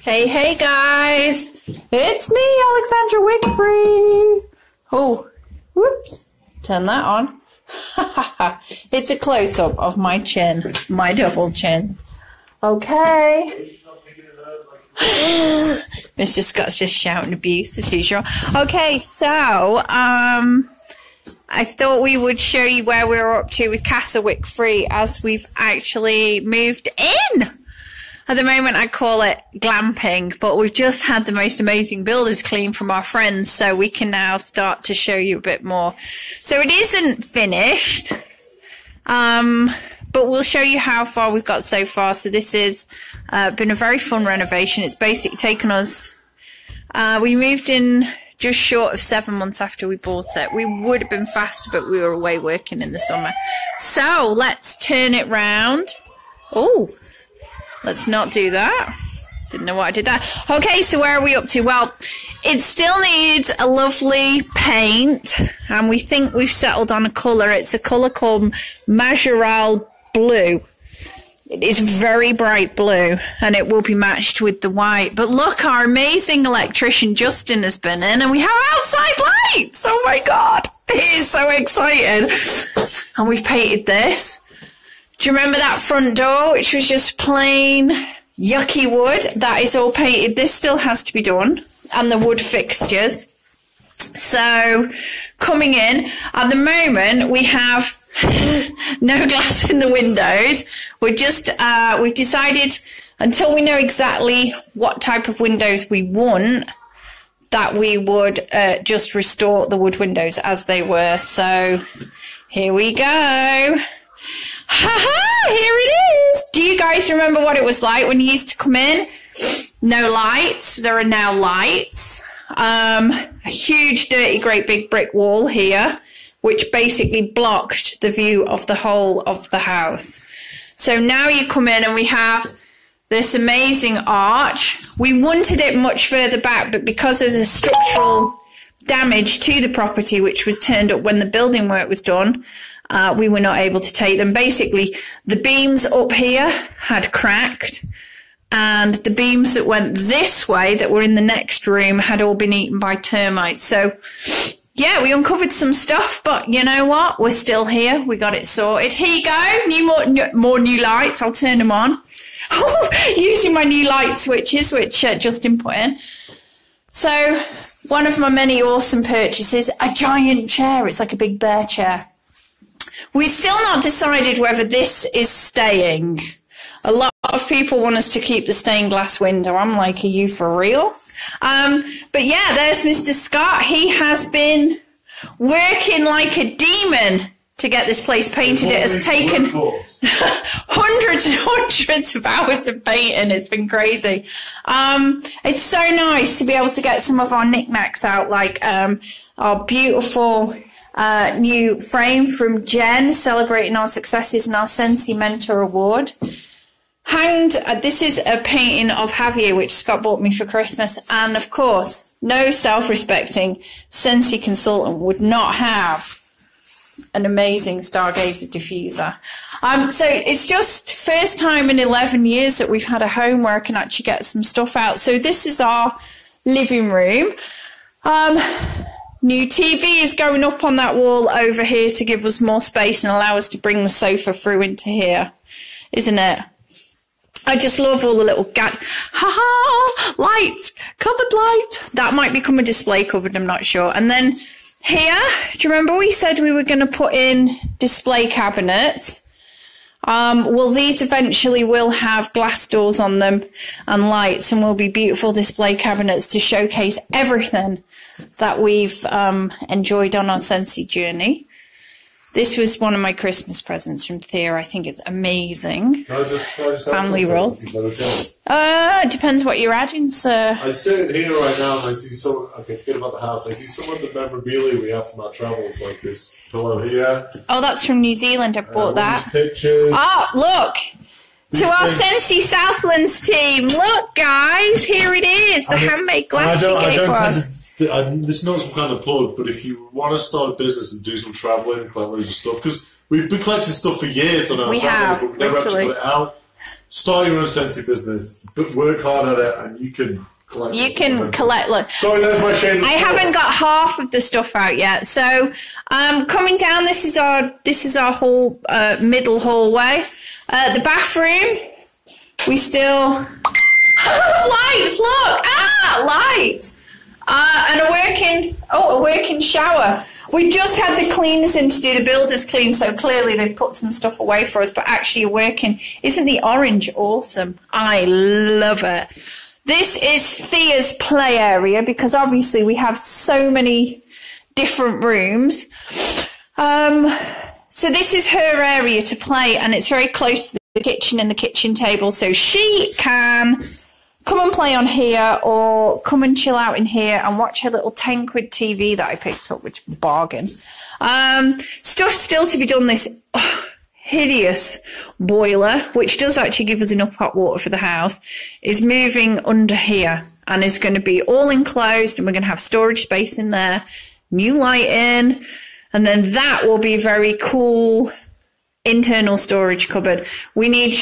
Hey, hey guys, it's me, Alexandra Wickfree. Oh, whoops, turn that on. It's a close-up of my chin, my double chin. Okay. Mr. Scott's just shouting abuse as usual. Okay, so, I thought we would show you where we're up to with Casa Wickfree as we've actually moved in. At the moment, I call it glamping, but we've just had the most amazing builders clean from our friends, so we can now start to show you a bit more. So it isn't finished, but we'll show you how far we've got so far. So this has been a very fun renovation. It's basically taken us, we moved in just short of 7 months after we bought it. We would have been faster, but we were away working in the summer. So let's turn it round. Oh. Let's not do that. Didn't know why I did that. Okay, so where are we up to? Well, it still needs a lovely paint, and we think we've settled on a colour. It's a colour called Majoral Blue. It is very bright blue, and it will be matched with the white. But look, our amazing electrician Justin has been in, and we have outside lights. Oh my God, he is so excited. And we've painted this. Do you remember that front door, which was just plain yucky wood? That is all painted. This still has to be done. And the wood fixtures. So, coming in, at the moment, we have no glass in the windows. We've decided, until we know exactly what type of windows we want, that we would just restore the wood windows as they were. So, here we go. Haha, here it is. Do you guys remember what it was like when you used to come in? No lights. There are now lights. A huge, dirty, great big brick wall here, which basically blocked the view of the whole of the house. So now you come in and we have this amazing arch. We wanted it much further back, but because of the structural damage to the property, which was turned up when the building work was done, we were not able to take them. Basically, the beams up here had cracked, and the beams that went this way that were in the next room had all been eaten by termites. So, yeah, we uncovered some stuff, but you know what? We're still here. We got it sorted. Here you go. More new lights. I'll turn them on. Using my new light switches, which Justin put in. So, one of my many awesome purchases, a giant chair. It's like a big bear chair. We've still not decided whether this is staying. A lot of people want us to keep the stained glass window. I'm like, are you for real? But yeah, there's Mr. Scott. He has been working like a demon to get this place painted. It has taken hundreds and hundreds of hours of painting. It's been crazy. It's so nice to be able to get some of our knickknacks out, like our beautiful new frame from Jen, celebrating our successes in our Scentsy Mentor Award. Hanged, this is a painting of Javier, which Scott bought me for Christmas. And of course, no self-respecting Scentsy consultant would not have an amazing Stargazer diffuser. So it's just first time in 11 years that we've had a home where I can actually get some stuff out. So this is our living room. New TV is going up on that wall over here to give us more space and allow us to bring the sofa through into here, isn't it? I just love all the little lights, covered light. That might become a display cupboard, I'm not sure. And then here, do you remember we said we were going to put in display cabinets? Well, these eventually will have glass doors on them and lights, and will be beautiful display cabinets to showcase everything that we've enjoyed on our Scentsy journey. This was one of my Christmas presents from Thea. I think it's amazing. Family rolls. It depends what you're adding, sir. I sit here right now and I see some. Okay, forget about the house. I see some of the memorabilia we have from our travels, like this pillow here. Oh, that's from New Zealand. I bought that. Pictures. Oh, look. To our Scentsy Southlands team. Look, guys. Here it is. The handmade glass you gave us. This is not some kind of plug, but if you want to start a business and do some travelling, collect loads of stuff, because we've been collecting stuff for years on our channel, but we never actually put it out. start your own Scentsy business, but work hard at it, and you can collect. You can collect. Look, sorry, there's my shade. I haven't got half of the stuff out yet. So, coming down, this is our whole middle hallway. The bathroom, we still lights. Look, lights. And a working shower. We just had the cleaners in to do the builder's clean, so clearly they've put some stuff away for us, but actually working. Isn't the orange awesome? I love it. This is Thea's play area, because obviously we have so many different rooms. So this is her area to play, and it's very close to the kitchen and the kitchen table, so she can come and play on here or come and chill out in here and watch her little 10-quid TV that I picked up, which bargain. Stuff still to be done. This hideous boiler, which does actually give us enough hot water for the house, is moving under here and is going to be all enclosed, and we're going to have storage space in there, new lighting, and then that will be a very cool internal storage cupboard. We need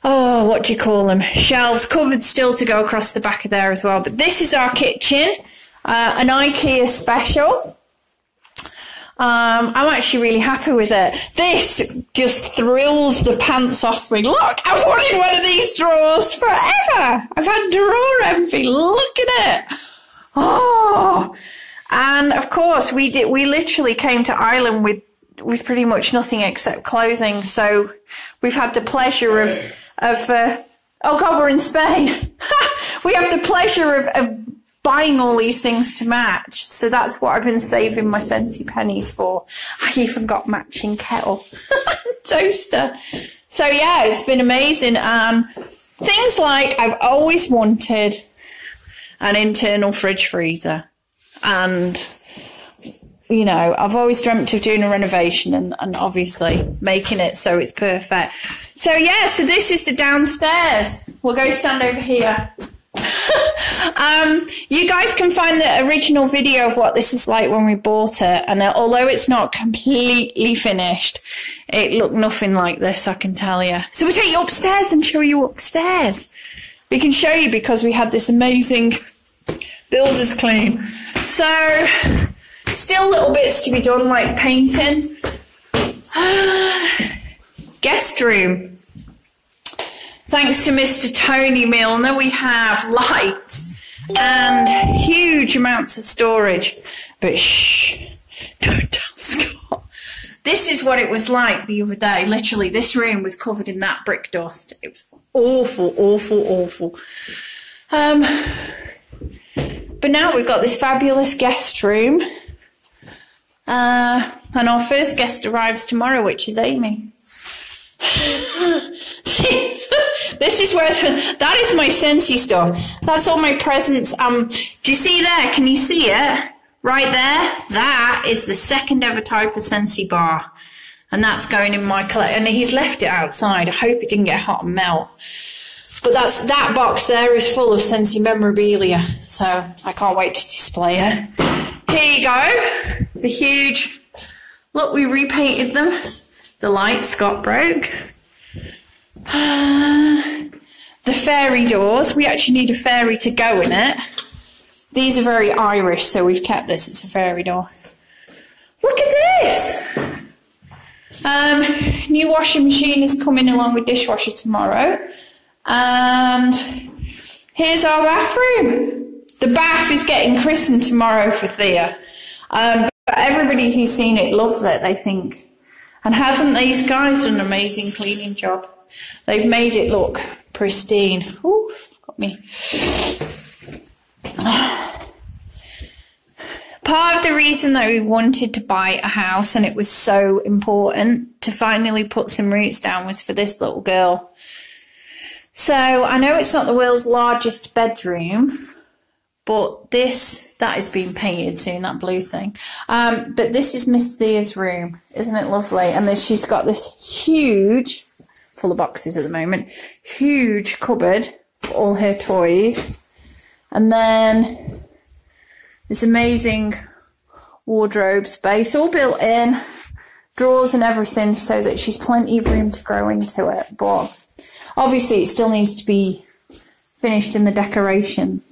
what do you call them? Shelves, cupboards still to go across the back of there as well. But this is our kitchen, an IKEA special. I'm actually really happy with it. This just thrills the pants off me. Look, I've wanted one of these drawers forever. I've had drawer envy. Look at it. Oh, and of course we literally came to Ireland with pretty much nothing except clothing. So we've had the pleasure of oh God, we're in Spain. We have the pleasure of buying all these things to match. So that's what I've been saving my Scentsy pennies for. I even got matching kettle, toaster. So yeah, it's been amazing. Things like I've always wanted an internal fridge freezer, and you know, I've always dreamt of doing a renovation and obviously making it so it's perfect. So yeah, so this is the downstairs. We'll go stand over here. You guys can find the original video of what this was like when we bought it, and although it's not completely finished, it looked nothing like this, I can tell you. So we'll take you upstairs and show you upstairs. We can show you because we had this amazing builder's clean. So still little bits to be done, like painting. Guest room. Thanks to Mr. Tony Milner, we have lights and huge amounts of storage. But shh, don't tell Scott. This is what it was like the other day. Literally, this room was covered in that brick dust. It was awful, awful, awful. But now we've got this fabulous guest room. And our first guest arrives tomorrow, which is Amy. This is where, that is my Scentsy stuff. That's all my presents. Do you see there? Can you see it? Right there? That is the second ever type of Scentsy bar. And that's going in my collection. And he's left it outside. I hope it didn't get hot and melt. But that box there is full of Scentsy memorabilia. So I can't wait to display it. Here you go. The huge, look, we repainted them. The lights got broke. The fairy doors. We actually need a fairy to go in it. These are very Irish, so we've kept this. It's a fairy door. Look at this. New washing machine is coming along with dishwasher tomorrow. And here's our bathroom. The bath is getting christened tomorrow for Thea. But everybody who's seen it loves it, they think. And haven't these guys done an amazing cleaning job? They've made it look pristine. Ooh, got me. Part of the reason that we wanted to buy a house, and it was so important to finally put some roots down, was for this little girl. So I know it's not the world's largest bedroom, but that is being painted soon, that blue thing. But this is Miss Thea's room. Isn't it lovely? And she's got this huge, full of boxes at the moment, huge cupboard for all her toys. And then this amazing wardrobe space, all built in. drawers and everything so that she's plenty of room to grow into it. But obviously it still needs to be finished in the decoration.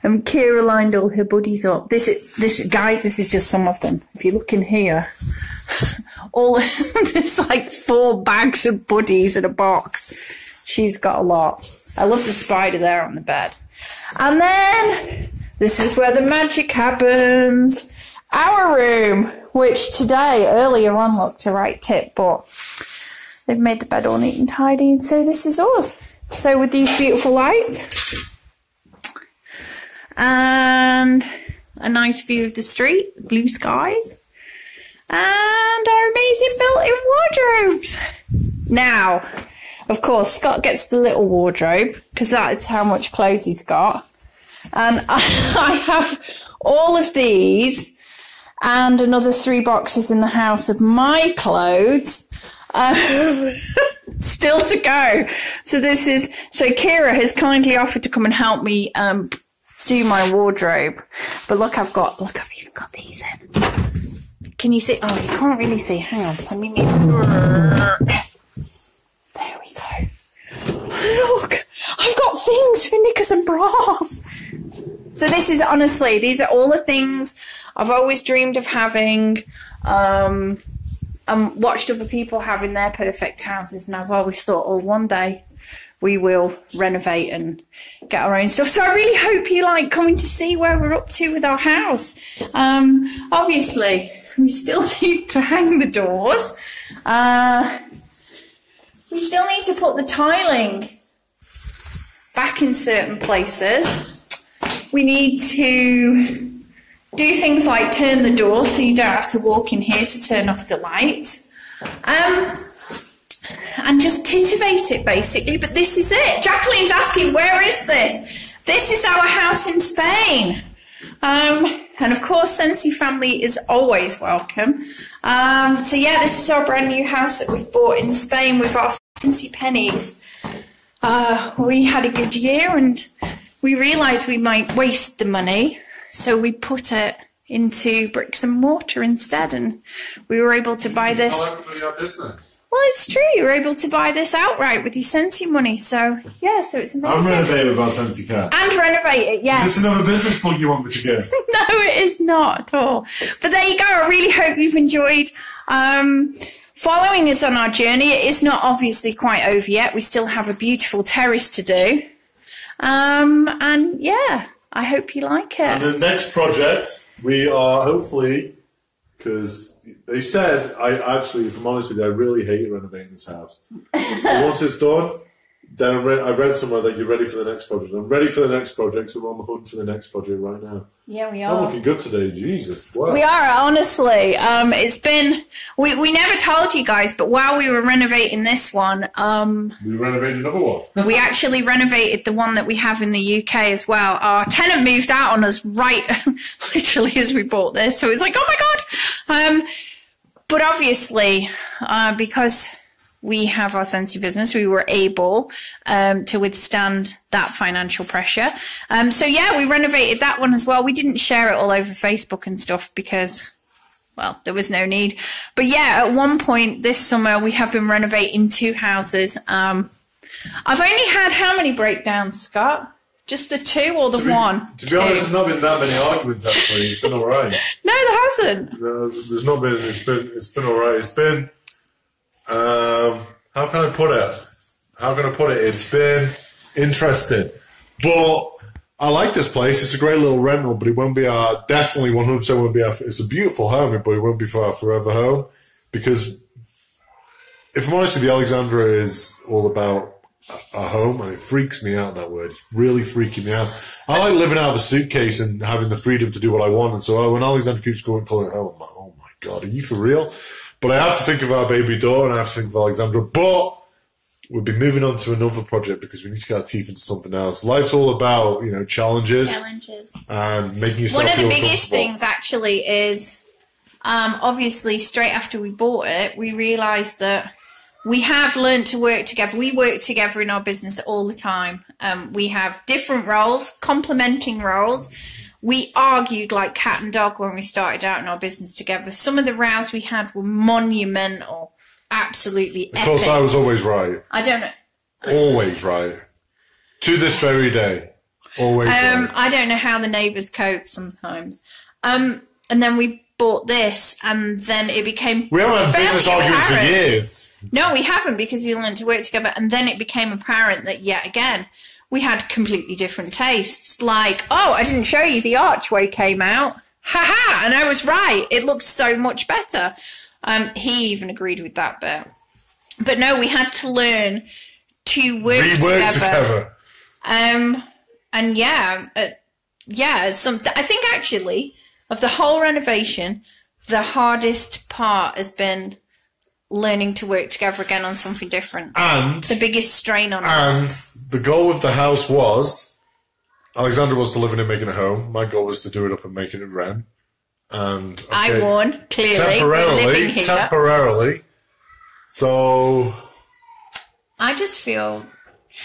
And Kira lined all her buddies up. This is just some of them. If you look in here, there's like 4 bags of buddies in a box. She's got a lot. I love the spider there on the bed. And then this is where the magic happens. Our room, which today, earlier on, looked a right tip, but they've made the bed all neat and tidy, and so this is us. So with these beautiful lights, and a nice view of the street, blue skies, and our amazing built-in wardrobes. Now, of course, Scott gets the little wardrobe, because that is how much clothes he's got. And I have all of these and another 3 boxes in the house of my clothes still to go. So Kira has kindly offered to come and help me do my wardrobe. But look, I've even got these in. Can you see? Oh, you can't really see. Hang on. Let me move. There we go. Look, I've got things for knickers and bras. So this is honestly, these are all the things I've always dreamed of having, and watched other people having their perfect houses, and I've always thought, oh, one day we will renovate and get our own stuff. So I really hope you like coming to see where we're up to with our house. Obviously, we still need to hang the doors. We still need to put the tiling back in certain places. We need to do things like turn the door so you don't have to walk in here to turn off the lights. And just titivate it, basically. But this is it. Jacqueline's asking, where is this? This is our house in Spain. And of course, Scentsy family is always welcome. So yeah, this is our brand new house that we've bought in Spain with our Scentsy pennies. We had a good year and we realised we might waste the money. So we put it into bricks and mortar instead. And we were able to buy this. Tell everybody our business. Well, it's true. You were able to buy this outright with your Scentsy money. So, yeah, so it's amazing. I'm renovating with our Scentsy car. And renovate it, yes. Is this another business plug you want me to get? No, it is not at all. But there you go. I really hope you've enjoyed following us on our journey. It is not obviously quite over yet. We still have a beautiful terrace to do. And, yeah, I hope you like it. And the next project, we are hopefully, because they said, if I'm honest with you, I really hate renovating this house. But once it's done, then I read somewhere that you're ready for the next project. I'm ready for the next project, so we're on the hunt for the next project right now. Yeah, we are. I'm looking good today, Jesus. Wow. We are, honestly. It's been, we never told you guys, but while we were renovating this one, we renovated another one. We actually renovated the one that we have in the UK as well. Our tenant moved out on us right, literally as we bought this. So it was like, oh my God. But obviously, because we have our Scentsy business, we were able to withstand that financial pressure. So yeah, we renovated that one as well. We didn't share it all over Facebook and stuff because, well, there was no need. But yeah, at one point this summer, we have been renovating 2 houses. I've only had how many breakdowns, Scott? Just the 2 or the 1? To be honest, there's not been that many arguments, actually. It's been all right. No, there hasn't. No, there's not been. It's been all right. It's been... how can I put it? It's been interesting. But I like this place. It's a great little rental, but it won't be our... Definitely 100% won't be our... It's a beautiful home, but it won't be for our forever home. Because if I'm honest with you, Alexandra is all about a home, and it freaks me out, that word. It's really freaking me out. I like living out of a suitcase and having the freedom to do what I want. And so when Alexandra keeps going calling it home, I'm like, oh my God, are you for real? But I have to think of our baby daughter and I have to think of Alexandra. But we'll be moving on to another project because we need to get our teeth into something else. Life's all about, challenges. And making yourself One of the feel biggest things actually is, obviously straight after we bought it, we realised that we have learned to work together. We work together in our business all the time. We have different roles, complementing roles. We argued like cat and dog when we started out in our business together. Some of the rows we had were monumental. Absolutely epic. Of course, I was always right. I don't know. Always right. To this very day. Always right. I don't know how the neighbours cope sometimes. And then we bought this, and then it became... We haven't had business arguments for years. No, we haven't, because we learned to work together. And then it became apparent that, yet again, we had completely different tastes. Like, oh, I didn't show you the archway came out. Ha-ha! And I was right. It looks so much better. He even agreed with that bit. But no, we had to learn to work together. And I think actually of the whole renovation, the hardest part has been learning to work together again on something different. And the biggest strain on us. And the goal of the house was, Alexandra was to live in it, making a home. My goal was to do it up and make it rent. And okay, I won, clearly. Temporarily. So I just feel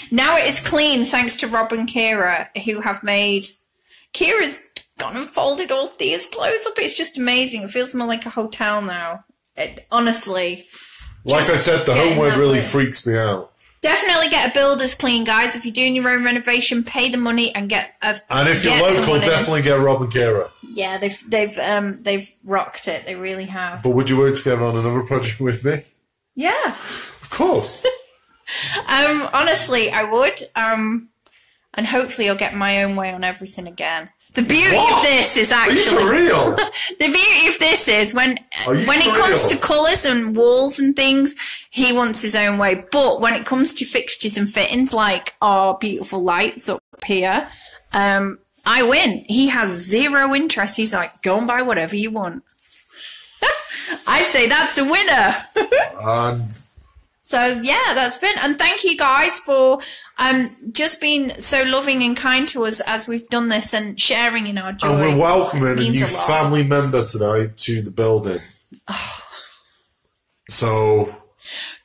now it is clean thanks to Rob and Kira, who have made... Kira's gone and folded all Thea's clothes up. It's just amazing. It feels more like a hotel now. Honestly. Like I said, the home word really freaks me out. Definitely get a builder's clean, guys. If you're doing your own renovation, pay the money and get a... And if you're local, definitely get Rob and Kira. Yeah, they've rocked it. They really have. But would you work together on another project with me? Yeah. Of course. Honestly, I would. And hopefully I'll get my own way on everything again. The beauty of this is actually... Are you for real? The beauty of this is when it comes to colours and walls and things, he wants his own way. But when it comes to fixtures and fittings, like our beautiful lights up here, I win. He has zero interest. He's like, go and buy whatever you want. I'd say that's a winner. So, yeah, that's been... And thank you guys for just being so loving and kind to us as we've done this and sharing in our joy. And we're welcoming a new family member tonight to the building. Oh. So,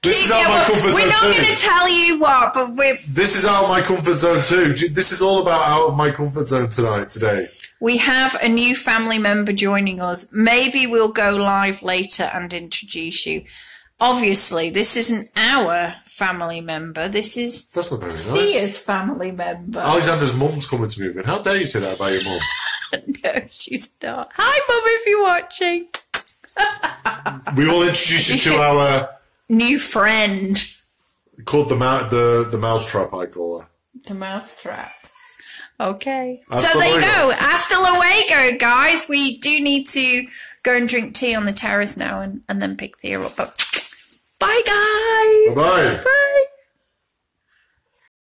this is out of my comfort zone too. We're not going to tell you what, but this is out of my comfort zone too. This is all about out of my comfort zone today. We have a new family member joining us. Maybe we'll go live later and introduce you. Obviously, this isn't our family member. That's not very nice. Thea's family member. Alexandra's mum's coming to move in. How dare you say that about your mum? No, she's not. Hi, Mum, if you're watching. We will introduce you to our new friend. Called the mousetrap, I call her. The mousetrap. Okay. So there you go. Hasta luego, guys. We do need to go and drink tea on the terrace now and then pick Thea up. But bye, guys. Bye-bye. Bye.